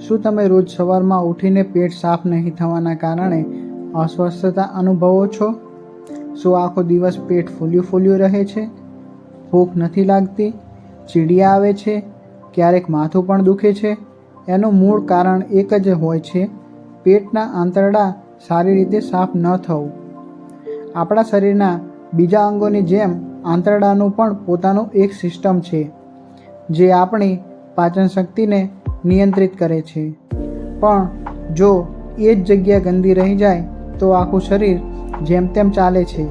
શું તમે રોજ સવારમાં ઉઠીને પેટ સાફ નહીં થવાના કારણે અસ્વસ્થતા અનુભવો છો? શું આખો દિવસ પેટ ફૂલ્યું રહે છે? ભૂખ નથી લાગતી? ચીડિયા આવે છે? ક્યારેક માથું પણ દુખે છે? એનું મૂળ કારણ એક જ હોય છે, પેટના આંતરડા સારી રીતે સાફ ન થવું. આપણા શરીરના બીજા અંગોની જેમ આંતરડાનું પણ પોતાનું એક સિસ્ટમ છે, જે આપણી પાચન શક્તિને નિયંત્રિત કરે છે. પણ જો એ જ જગ્યા ગંદી રહી જાય તો આખું શરીર જેમ તેમ ચાલે છે.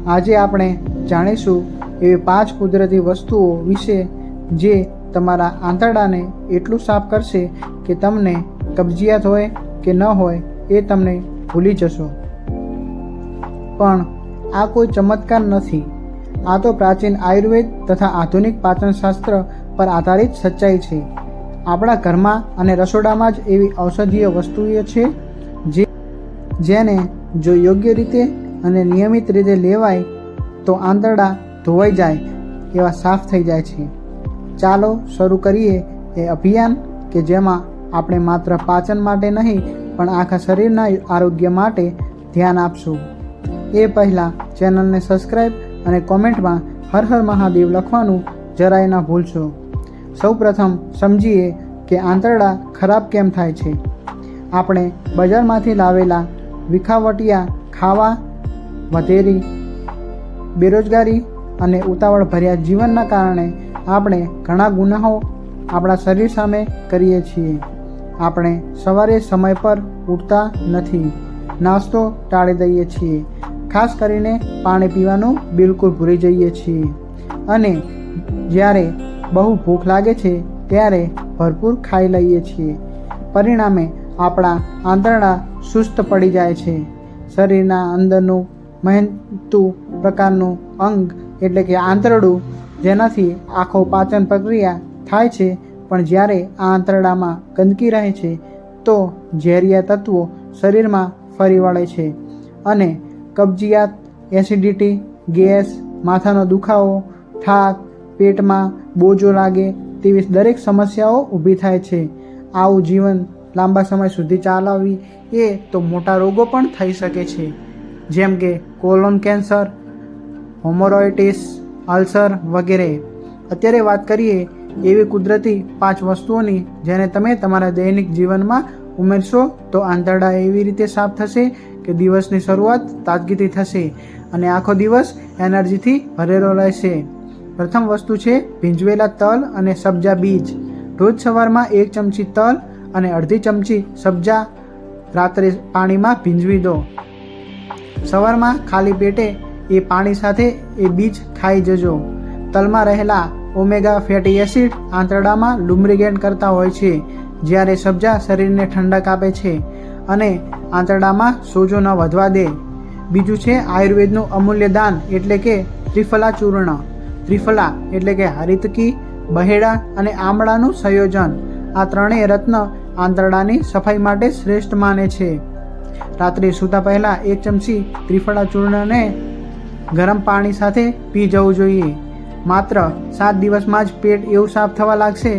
આજે આપણે જાણીશું એવી 5 કુદરતી વસ્તુઓ વિશે જે તમારા આંતરડાને એટલું સાફ કરશે કે તમને કબજિયાત હોય કે ન હોય એ તમને ભૂલી જશો. પણ આ કોઈ ચમત્કાર નથી. આ તો પ્રાચીન આયુર્વેદ તથા આધુનિક પાચનશાસ્ત્ર પર આધારિત સચ્ચાઈ છે. આપણા ઘરમાં અને રસોડામાં જ એવી ઔષધીય વસ્તુઓ છે જેને જો યોગ્ય રીતે અને નિયમિત રીતે લેવાય તો આંતરડા ધોવાઈ જાય એવા સાફ થઈ જાય છે. ચાલો શરૂ કરીએ એ અભિયાન કે જેમાં આપણે માત્ર પાચન માટે નહીં પણ આખા શરીરના આરોગ્ય માટે ધ્યાન આપશું. એ પહેલાં ચેનલને સબસ્ક્રાઈબ અને કોમેન્ટમાં હર હર મહાદેવ લખવાનું જરાય ન ભૂલશો. સૌપ્રથમ સમજીએ કે આંતરડા ખરાબ કેમ થાય છે. આપણે બજારમાંથી લાવેલા વિખાવટિયા ખાવા, વધેરી બેરોજગારી અને ઉતાવળ ભર્યા જીવનના કારણે આપણે ઘણા ગુનાઓ આપણા શરીર સામે કરીએ છીએ. આપણે સવારે સમય પર ઉઠતા નથી, નાસ્તો ટાળી દઈએ છીએ, ખાસ કરીને પાણી પીવાનું બિલકુલ ભૂલી જઈએ છીએ અને જ્યારે બહુ ભૂખ લાગે છે ત્યારે ભરપૂર ખાઈ લઈએ છીએ. પરિણામે આપણા આંતરડા સુસ્ત પડી જાય છે. શરીરના અંદરનું મહેનતુ પ્રકારનું અંગ એટલે કે આંતરડું, જેનાથી આખો પાચન પ્રક્રિયા થાય છે. પણ જ્યારે આ આંતરડામાં ગંદકી રહે છે તો ઝેરિયા તત્વો શરીરમાં ફરી વળે છે અને કબજિયાત, એસિડિટી, ગેસ, માથાનો દુખાવો, થાક, પેટમાં બોજો લાગે તેવી દરેક સમસ્યાઓ ઊભી થાય છે. આવું જીવન લાંબા સમય સુધી ચાલવી એ તો મોટા રોગો પણ થઈ શકે છે, જેમ કે કોલોન કેન્સર, હોમોરોઇટિસ, અલ્સર વગેરે. અત્યારે વાત કરીએ એવી કુદરતી 5 વસ્તુઓની જેને તમે તમારા દૈનિક જીવનમાં ઉમેરશો તો આંતરડા એવી રીતે સાફ થશે કે દિવસની શરૂઆત તાજગીથી થશે અને આખો દિવસ એનર્જીથી ભરેલો રહેશે. પ્રથમ વસ્તુ છે ભીંજવેલા તલ અને સબ્જા બીજ. રોજ સવારમાં 1 ચમચી તલ અને અડધી ચમચી સબ્જા રાત્રે પાણીમાં ભીંજવી દો. સવારમાં ખાલી પેટે એ પાણી સાથે એ બીજ ખાઈ જજો. તલમાં રહેલા ઓમેગા ફેટી એસિડ આંતરડામાં લુબ્રિકેટ કરતા હોય છે, જ્યારે સબ્જા શરીરને ઠંડક આપે છે અને આંતરડામાં સોજો ન વધવા દે. બીજું છે આયુર્વેદનું અમૂલ્ય દાન એટલે કે ત્રિફલા ચૂર્ણ. ત્રિફલા એટલે કે હરિતકી, બહેડા અને આમળાનું સંયોજન. આ ત્રણેય રત્ન આંતરડાની સફાઈ માટે શ્રેષ્ઠ માને છે. રાત્રે સૂતા પહેલાં 1 ચમચી ત્રિફળા ચૂર્ણને ગરમ પાણી સાથે પી જવું જોઈએ. માત્ર 7 દિવસમાં જ પેટ એવું સાફ થવા લાગશે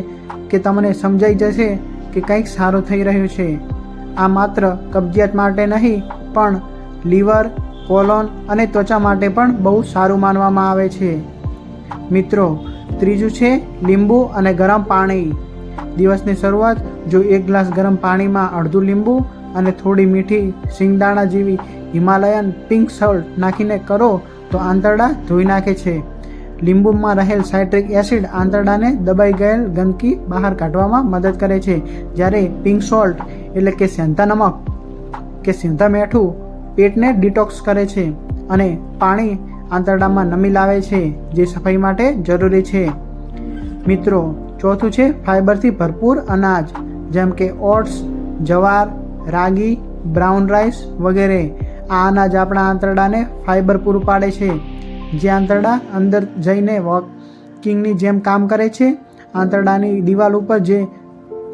કે તમને સમજાઈ જશે કે કંઈક સારું થઈ રહ્યું છે. આ માત્ર કબજિયાત માટે નહીં પણ લીવર, કોલોન અને ત્વચા માટે પણ બહુ સારું માનવામાં આવે છે. મિત્રો, ત્રીજું છે લીંબુ અને ગરમ પાણી. દિવસની શરૂઆત જો 1 ગ્લાસ ગરમ પાણીમાં અડધું લીંબુ અને થોડી મીઠી સિંગદાણા જેવી હિમાલયન પિંક સોલ્ટ નાખીને કરો તો આંતરડા ધોઈ નાખે છે. લીંબુમાં રહેલ સાઇટ્રિક એસિડ આંતરડાને દબાઈ ગયેલ ગંદકી બહાર કાઢવામાં મદદ કરે છે, જ્યારે પિંક સોલ્ટ એટલે કે સેંધા નમક કે સેંધા મીઠું પેટને ડિટોક્સ કરે છે અને પાણી આંતરડામાં નમી લાવે છે, જે સફાઈ માટે જરૂરી છે. મિત્રો, ચોથું છે ફાઇબરથી ભરપૂર અનાજ, જેમ કે ઓટ્સ, જવાર, રાગી, બ્રાઉન રાઈસ વગેરે. આ અનાજ આપણા આંતરડાને ફાઇબર પૂરું પાડે છે, જે આંતરડા અંદર જઈને વોકિંગની જેમ કામ કરે છે. આંતરડાની દિવાલ ઉપર જે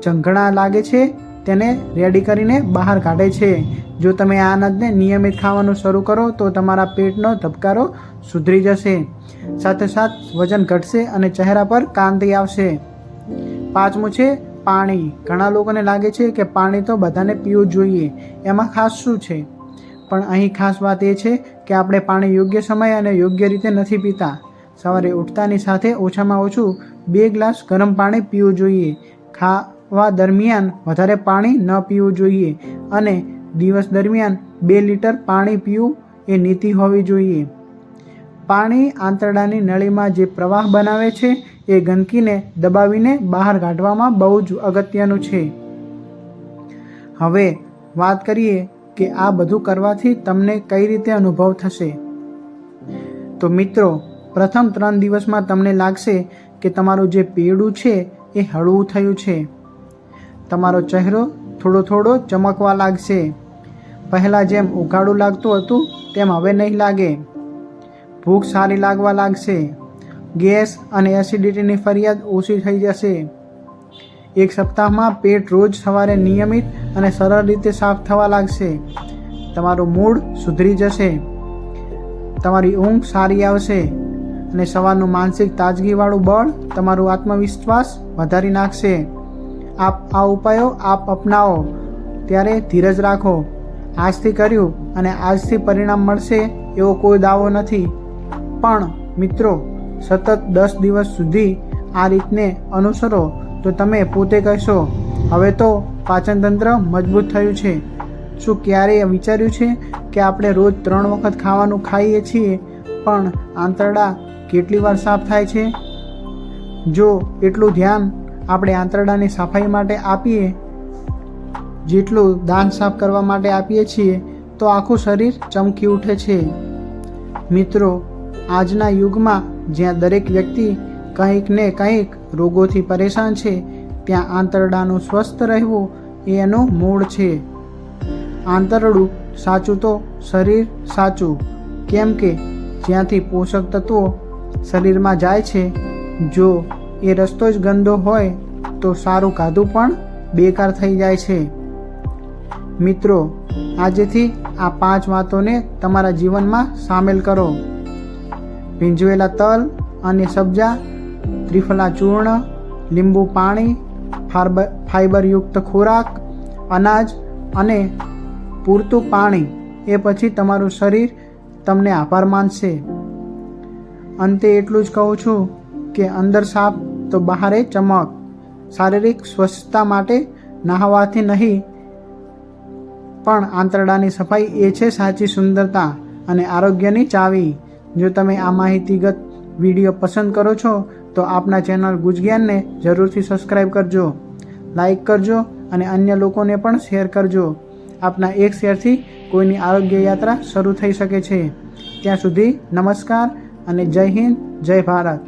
ઝંખણા લાગે છે તેને રેડી કરીને બહાર કાઢે છે. જો તમે આ અનાજને નિયમિત ખાવાનું શરૂ કરો તો તમારા પેટનો ધબકારો સુધરી જશે, સાથોસાથ વજન ઘટશે અને ચહેરા પર કાંતિ આવશે. પાંચમું છે પાણી. ઘણા લોકોને લાગે છે કે પાણી તો બધાને પીવું જોઈએ, એમાં ખાસ શું છે? પણ અહીં ખાસ વાત એ છે કે આપણે પાણી યોગ્ય સમય અને યોગ્ય રીતે નથી પીતા. સવારે ઉઠતાની સાથે ઓછામાં ઓછું 2 ગ્લાસ ગરમ પાણી પીવું જોઈએ. ખાવા દરમિયાન વધારે પાણી ન પીવું જોઈએ અને દિવસ દરમિયાન 2 લીટર પાણી પીવું એ નીતિ હોવી જોઈએ. પાણી આંતરડાની નળીમાં જે પ્રવાહ બનાવે છે એ ગંદકીને દબાવીને બહાર કાઢવામાં બહુ જ અગત્યનું છે. હવે વાત કરીએ કે આ બધું કરવાથી તમને કઈ રીતે અનુભવ થશે. તો મિત્રો, પ્રથમ 3 દિવસમાં તમને લાગશે કે તમારું જે પેડું છે એ હળવું થયું છે. તમારો ચહેરો થોડો થોડો ચમકવા લાગશે. પહેલાં જેમ ઉઘાડું લાગતું હતું તેમ હવે નહીં લાગે. ભૂખ સારી લાગવા લાગશે. ગેસ અને એસિડિટીની ફરિયાદ ઓછી થઈ જશે. 1 સપ્તાહમાં પેટ રોજ સવારે નિયમિત અને સરળ રીતે સાફ થવા લાગશે. તમારું મૂડ સુધરી જશે. તમારી ઊંઘ સારી આવશે અને સવારનું માનસિક તાજગીવાળું બળ તમારું આત્મવિશ્વાસ વધારી નાખશે. આ ઉપાયો આપ અપનાવો ત્યારે ધીરજ રાખો. આજથી કર્યું અને આજથી પરિણામ મળશે એવો કોઈ દાવો નથી. પણ મિત્રો, સતત 10 દિવસ સુધી આ રીતને અનુસરો તો તમે પોતે કહેશો, હવે તો પાચનતંત્ર મજબૂત થયું છે. શું ક્યારેય વિચાર્યું છે કે આપણે રોજ 3 વખત ખાવાનું ખાઈએ છીએ પણ આંતરડા કેટલી વાર સાફ થાય છે? જો એટલું ધ્યાન આપણે આંતરડાની સફાઈ માટે આપીએ જેટલું દાંત સાફ કરવા માટે આપીએ છીએ તો આખું શરીર ચમકી ઉઠે છે. મિત્રો, આજના યુગમાં જ્યાં દરેક વ્યક્તિ કંઈક ને કંઈક રોગોથી પરેશાન છે ત્યાં આંતરડાનું સ્વસ્થ રહેવું એ એનું મૂળ છે. આંતરડું સાચું તો શરીર સાચું. કેમ કે જ્યાંથી પોષક તત્વો શરીરમાં જાય છે, જો એ રસ્તો જ ગંદો હોય તો સારું ખાધું પણ બેકાર થઈ જાય છે. મિત્રો, આજેથી આ 5 વાતોને તમારા જીવનમાં સામેલ કરો. ભીંજવેલા તલ અને સબ્જા, ત્રિફલા ચૂર્ણ, લીંબુ પાણી, ફાઇબરયુક્ત ખોરાક, અનાજ અને પૂરતું પાણી. એ પછી તમારું શરીર તમને આભાર માનશે. અંતે એટલું જ કહું છું કે અંદર સાફ તો બહારે ચમક. શારીરિક સ્વચ્છતા માટે નહાવાથી નહીં પણ આંતરડાની સફાઈ એ છે સાચી સુંદરતા અને આરોગ્યની ચાવી. જો તમે આ માહિતીગત વિડીયો પસંદ કરો છો તો આપના ચેનલ ગુજજ્ઞાનને જરૂરથી સબસ્ક્રાઈબ કરજો, લાઈક કરજો અને અન્ય લોકોને પણ શેર કરજો. આપના એક શેરથી કોઈની આરોગ્ય યાત્રા શરૂ થઈ શકે છે. ત્યાં સુધી નમસ્કાર અને જય હિન્દ, જય ભારત.